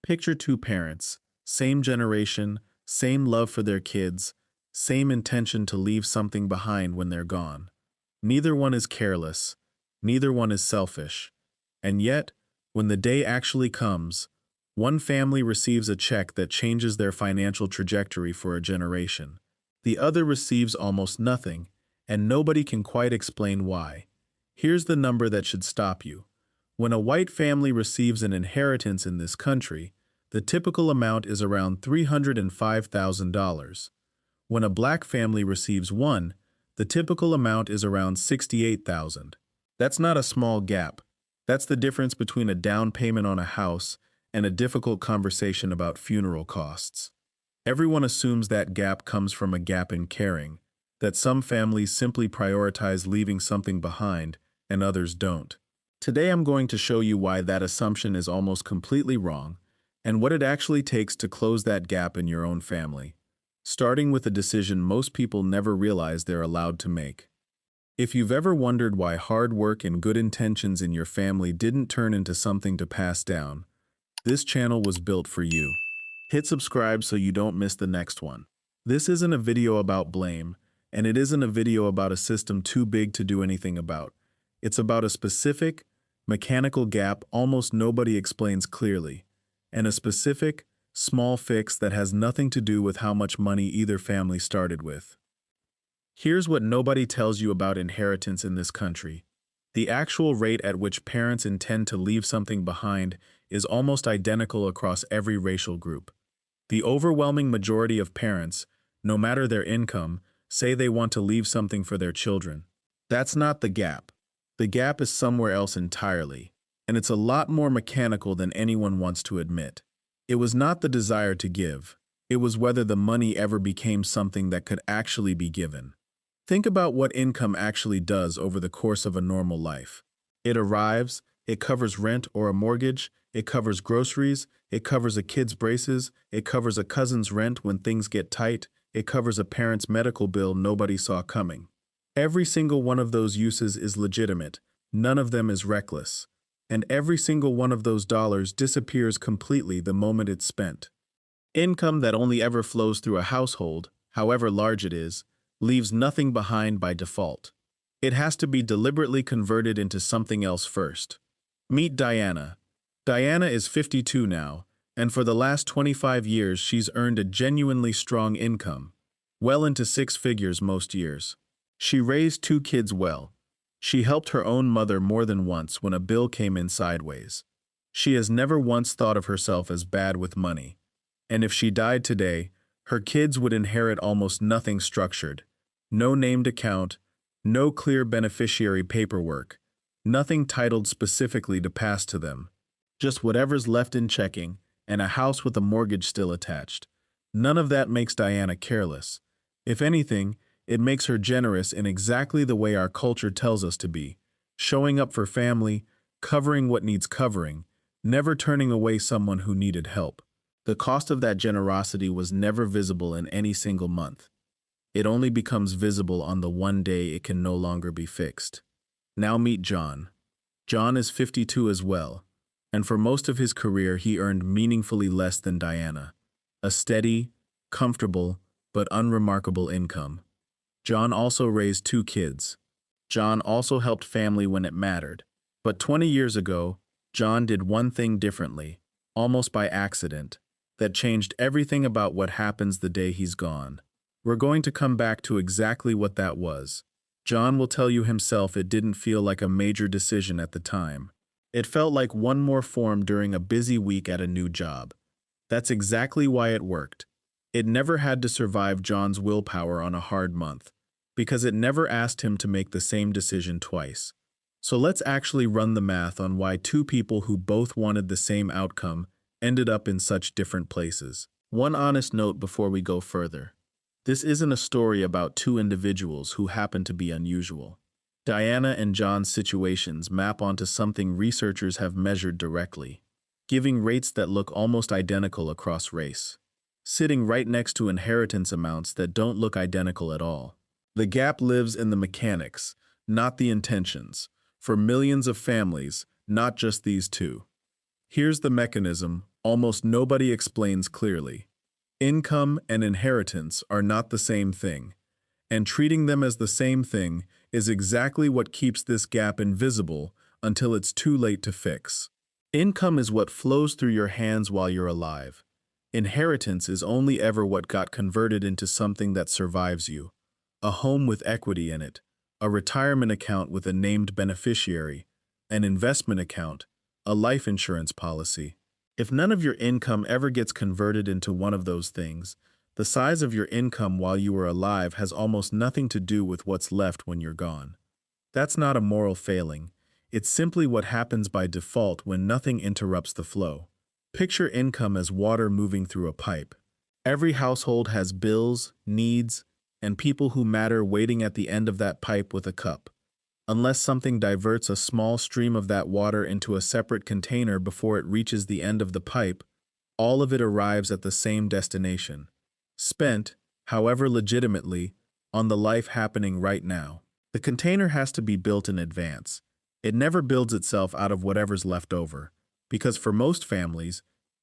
Picture two parents, same generation, same love for their kids, same intention to leave something behind when they're gone. Neither one is careless, neither one is selfish. And yet, when the day actually comes, one family receives a check that changes their financial trajectory for a generation. The other receives almost nothing, and nobody can quite explain why. Here's the number that should stop you. When a white family receives an inheritance in this country, the typical amount is around $305,000. When a black family receives one, the typical amount is around $68,000. That's not a small gap. That's the difference between a down payment on a house and a difficult conversation about funeral costs. Everyone assumes that gap comes from a gap in caring, that some families simply prioritize leaving something behind and others don't. Today I'm going to show you why that assumption is almost completely wrong and what it actually takes to close that gap in your own family, starting with a decision most people never realize they're allowed to make. If you've ever wondered why hard work and good intentions in your family didn't turn into something to pass down, this channel was built for you. Hit subscribe so you don't miss the next one. This isn't a video about blame, and it isn't a video about a system too big to do anything about. It's about a specific, mechanical gap almost nobody explains clearly, and a specific, small fix that has nothing to do with how much money either family started with. Here's what nobody tells you about inheritance in this country. The actual rate at which parents intend to leave something behind is almost identical across every racial group. The overwhelming majority of parents, no matter their income, say they want to leave something for their children. That's not the gap. The gap is somewhere else entirely, and it's a lot more mechanical than anyone wants to admit. It was not the desire to give. It was whether the money ever became something that could actually be given. Think about what income actually does over the course of a normal life. It arrives, it covers rent or a mortgage, it covers groceries, it covers a kid's braces, it covers a cousin's rent when things get tight, it covers a parent's medical bill nobody saw coming. Every single one of those uses is legitimate, none of them is reckless, and every single one of those dollars disappears completely the moment it's spent. Income that only ever flows through a household, however large it is, leaves nothing behind by default. It has to be deliberately converted into something else first. Meet Diana. Diana is 52 now, and for the last 25 years she's earned a genuinely strong income, well into six figures most years. She raised two kids well. She helped her own mother more than once when a bill came in sideways. She has never once thought of herself as bad with money. And if she died today, her kids would inherit almost nothing structured. No named account, no clear beneficiary paperwork, nothing titled specifically to pass to them. Just whatever's left in checking, and a house with a mortgage still attached. None of that makes Diana careless. If anything, it makes her generous in exactly the way our culture tells us to be, showing up for family, covering what needs covering, never turning away someone who needed help. The cost of that generosity was never visible in any single month. It only becomes visible on the one day it can no longer be fixed. Now meet John. John is 52 as well, and for most of his career he earned meaningfully less than Diana. A steady, comfortable, but unremarkable income. John also raised two kids. John also helped family when it mattered. But 20 years ago, John did one thing differently, almost by accident, that changed everything about what happens the day he's gone. We're going to come back to exactly what that was. John will tell you himself it didn't feel like a major decision at the time. It felt like one more form during a busy week at a new job. That's exactly why it worked. It never had to survive John's willpower on a hard month, because it never asked him to make the same decision twice. So let's actually run the math on why two people who both wanted the same outcome ended up in such different places. One honest note before we go further. This isn't a story about two individuals who happen to be unusual. Diana and John's situations map onto something researchers have measured directly, giving rates that look almost identical across race, sitting right next to inheritance amounts that don't look identical at all. The gap lives in the mechanics, not the intentions, for millions of families, not just these two. Here's the mechanism, almost nobody explains clearly. Income and inheritance are not the same thing, and treating them as the same thing is exactly what keeps this gap invisible until it's too late to fix. Income is what flows through your hands while you're alive. Inheritance is only ever what got converted into something that survives you. A home with equity in it, a retirement account with a named beneficiary, an investment account, a life insurance policy. If none of your income ever gets converted into one of those things, the size of your income while you were alive has almost nothing to do with what's left when you're gone. That's not a moral failing. It's simply what happens by default when nothing interrupts the flow. Picture income as water moving through a pipe. Every household has bills, needs, and people who matter waiting at the end of that pipe with a cup. Unless something diverts a small stream of that water into a separate container before it reaches the end of the pipe, all of it arrives at the same destination. Spent, however legitimately, on the life happening right now. The container has to be built in advance. It never builds itself out of whatever's left over, because for most families,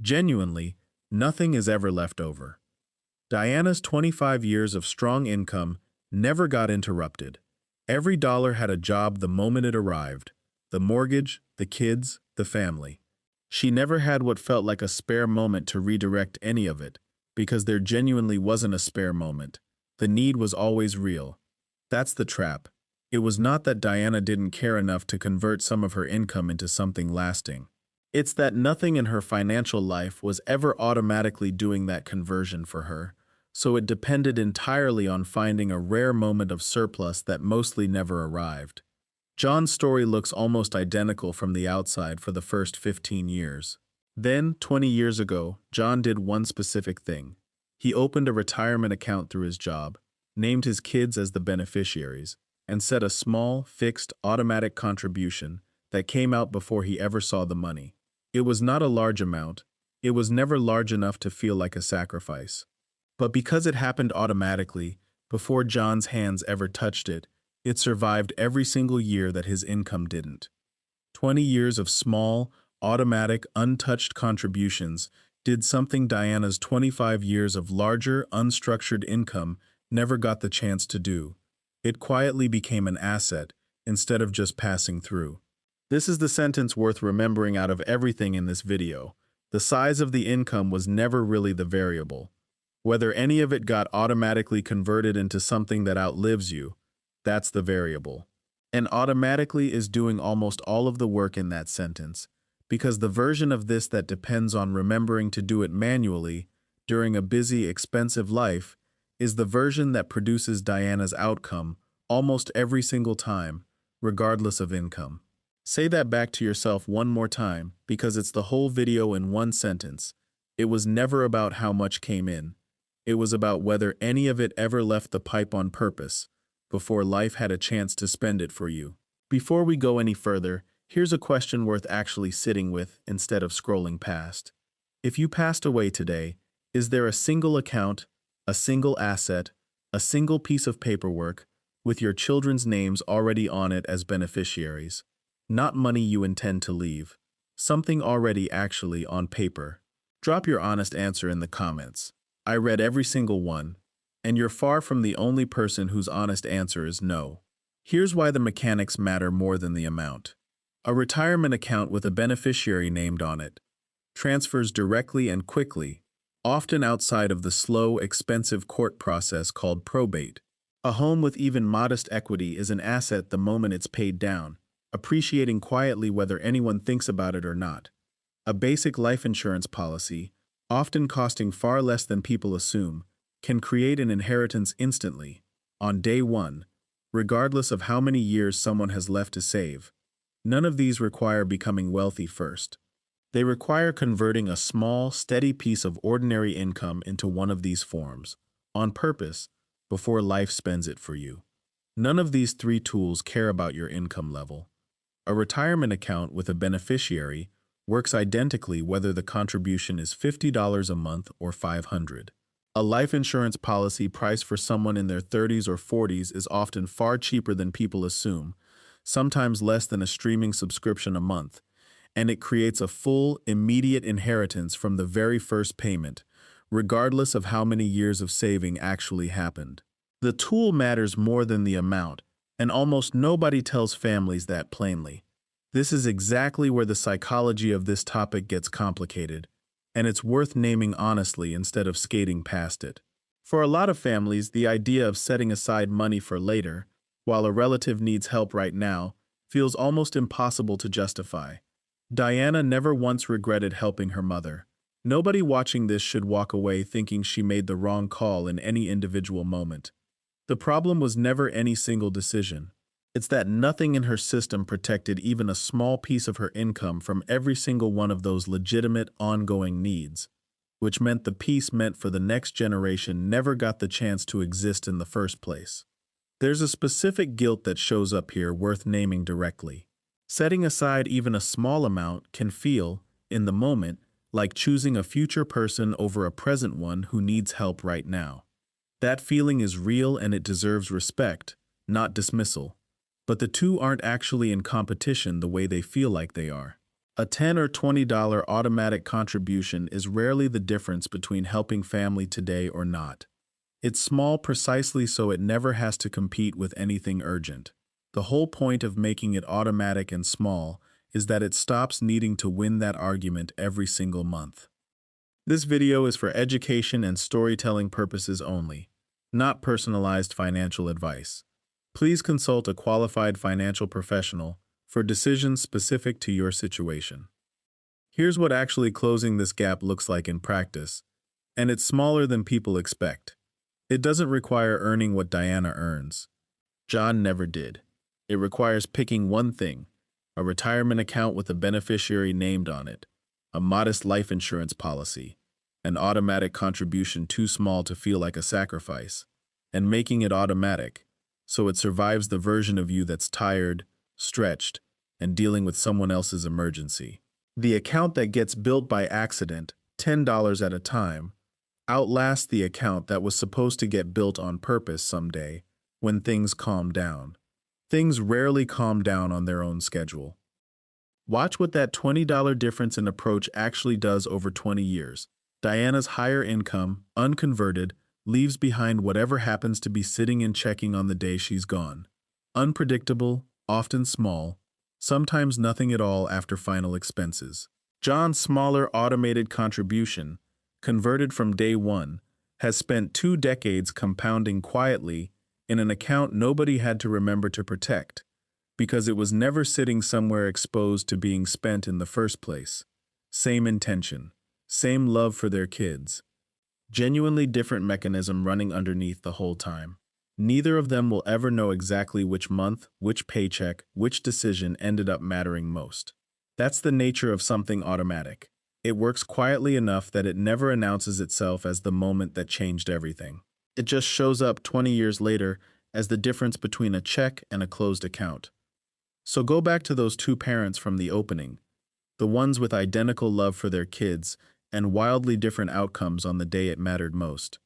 genuinely, nothing is ever left over. Diana's 25 years of strong income never got interrupted. Every dollar had a job the moment it arrived: the mortgage, the kids, the family. She never had what felt like a spare moment to redirect any of it, because there genuinely wasn't a spare moment. The need was always real. That's the trap. It was not that Diana didn't care enough to convert some of her income into something lasting. It's that nothing in her financial life was ever automatically doing that conversion for her, so it depended entirely on finding a rare moment of surplus that mostly never arrived. John's story looks almost identical from the outside for the first 15 years. Then, 20 years ago, John did one specific thing. He opened a retirement account through his job, named his kids as the beneficiaries, and set a small, fixed, automatic contribution that came out before he ever saw the money. It was not a large amount. It was never large enough to feel like a sacrifice. But because it happened automatically, before John's hands ever touched it, it survived every single year that his income didn't. 20 years of small, automatic, untouched contributions did something Diana's 25 years of larger, unstructured income never got the chance to do. It quietly became an asset instead of just passing through. This is the sentence worth remembering out of everything in this video. The size of the income was never really the variable. Whether any of it got automatically converted into something that outlives you, that's the variable. And automatically is doing almost all of the work in that sentence, because the version of this that depends on remembering to do it manually during a busy, expensive life is the version that produces Diana's outcome almost every single time, regardless of income. Say that back to yourself one more time, because it's the whole video in one sentence. It was never about how much came in. It was about whether any of it ever left the pipe on purpose, before life had a chance to spend it for you. Before we go any further, here's a question worth actually sitting with instead of scrolling past. If you passed away today, is there a single account, a single asset, a single piece of paperwork, with your children's names already on it as beneficiaries? Not money you intend to leave. Something already actually on paper. Drop your honest answer in the comments. I read every single one, and you're far from the only person whose honest answer is no. Here's why the mechanics matter more than the amount. A retirement account with a beneficiary named on it transfers directly and quickly, often outside of the slow, expensive court process called probate. A home with even modest equity is an asset the moment it's paid down, appreciating quietly whether anyone thinks about it or not. A basic life insurance policy, often costing far less than people assume, can create an inheritance instantly, on day one, regardless of how many years someone has left to save. None of these require becoming wealthy first. They require converting a small, steady piece of ordinary income into one of these forms, on purpose, before life spends it for you. None of these three tools care about your income level. A retirement account with a beneficiary works identically whether the contribution is $50 a month or $500. A life insurance policy priced for someone in their 30s or 40s is often far cheaper than people assume, sometimes less than a streaming subscription a month, and it creates a full, immediate inheritance from the very first payment, regardless of how many years of saving actually happened. The tool matters more than the amount, and almost nobody tells families that plainly. This is exactly where the psychology of this topic gets complicated, and it's worth naming honestly instead of skating past it. For a lot of families, the idea of setting aside money for later, while a relative needs help right now, feels almost impossible to justify. Diana never once regretted helping her mother. Nobody watching this should walk away thinking she made the wrong call in any individual moment. The problem was never any single decision. It's that nothing in her system protected even a small piece of her income from every single one of those legitimate, ongoing needs, which meant the piece meant for the next generation never got the chance to exist in the first place. There's a specific guilt that shows up here worth naming directly. Setting aside even a small amount can feel, in the moment, like choosing a future person over a present one who needs help right now. That feeling is real and it deserves respect, not dismissal. But the two aren't actually in competition the way they feel like they are. A $10 or $20 automatic contribution is rarely the difference between helping family today or not. It's small precisely so it never has to compete with anything urgent. The whole point of making it automatic and small is that it stops needing to win that argument every single month. This video is for education and storytelling purposes only, not personalized financial advice. Please consult a qualified financial professional for decisions specific to your situation. Here's what actually closing this gap looks like in practice, and it's smaller than people expect. It doesn't require earning what Diana earns. John never did. It requires picking one thing: a retirement account with a beneficiary named on it, a modest life insurance policy, an automatic contribution too small to feel like a sacrifice, and making it automatic so it survives the version of you that's tired, stretched, and dealing with someone else's emergency. The account that gets built by accident, $10 at a time, outlasts the account that was supposed to get built on purpose someday when things calm down. Things rarely calm down on their own schedule. Watch what that $20 difference in approach actually does over 20 years. Diana's higher income, unconverted, leaves behind whatever happens to be sitting and checking on the day she's gone. Unpredictable, often small, sometimes nothing at all after final expenses. John's smaller automated contribution, converted from day one, has spent 2 decades compounding quietly in an account nobody had to remember to protect, because it was never sitting somewhere exposed to being spent in the first place. Same intention, same love for their kids. Genuinely different mechanism running underneath the whole time. Neither of them will ever know exactly which month, which paycheck, which decision ended up mattering most. That's the nature of something automatic. It works quietly enough that it never announces itself as the moment that changed everything. It just shows up 20 years later as the difference between a check and a closed account. So go back to those two parents from the opening, the ones with identical love for their kids and wildly different outcomes on the day it mattered most.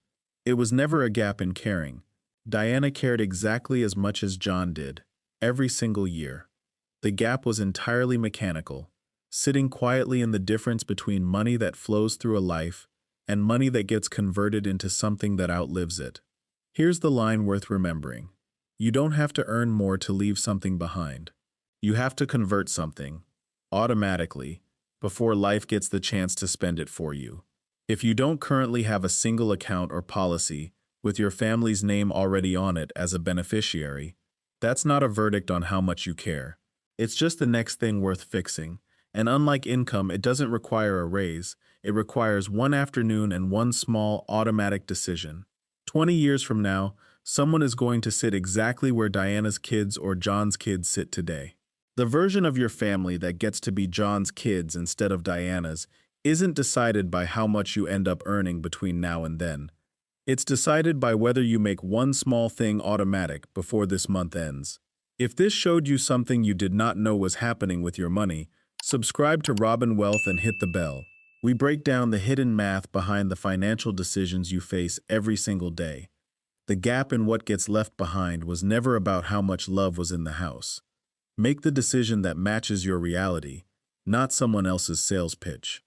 It was never a gap in caring. Diana cared exactly as much as John did, every single year. The gap was entirely mechanical, sitting quietly in the difference between money that flows through a life and money that gets converted into something that outlives it. Here's the line worth remembering. You don't have to earn more to leave something behind. You have to convert something, automatically, before life gets the chance to spend it for you. If you don't currently have a single account or policy with your family's name already on it as a beneficiary, that's not a verdict on how much you care. It's just the next thing worth fixing. And unlike income, it doesn't require a raise. It requires one afternoon and one small automatic decision. 20 years from now, someone is going to sit exactly where Diana's kids or John's kids sit today. The version of your family that gets to be John's kids instead of Diana's isn't decided by how much you end up earning between now and then. It's decided by whether you make one small thing automatic before this month ends. If this showed you something you did not know was happening with your money, subscribe to Robin Wealth and hit the bell. We break down the hidden math behind the financial decisions you face every single day. The gap in what gets left behind was never about how much love was in the house. Make the decision that matches your reality, not someone else's sales pitch.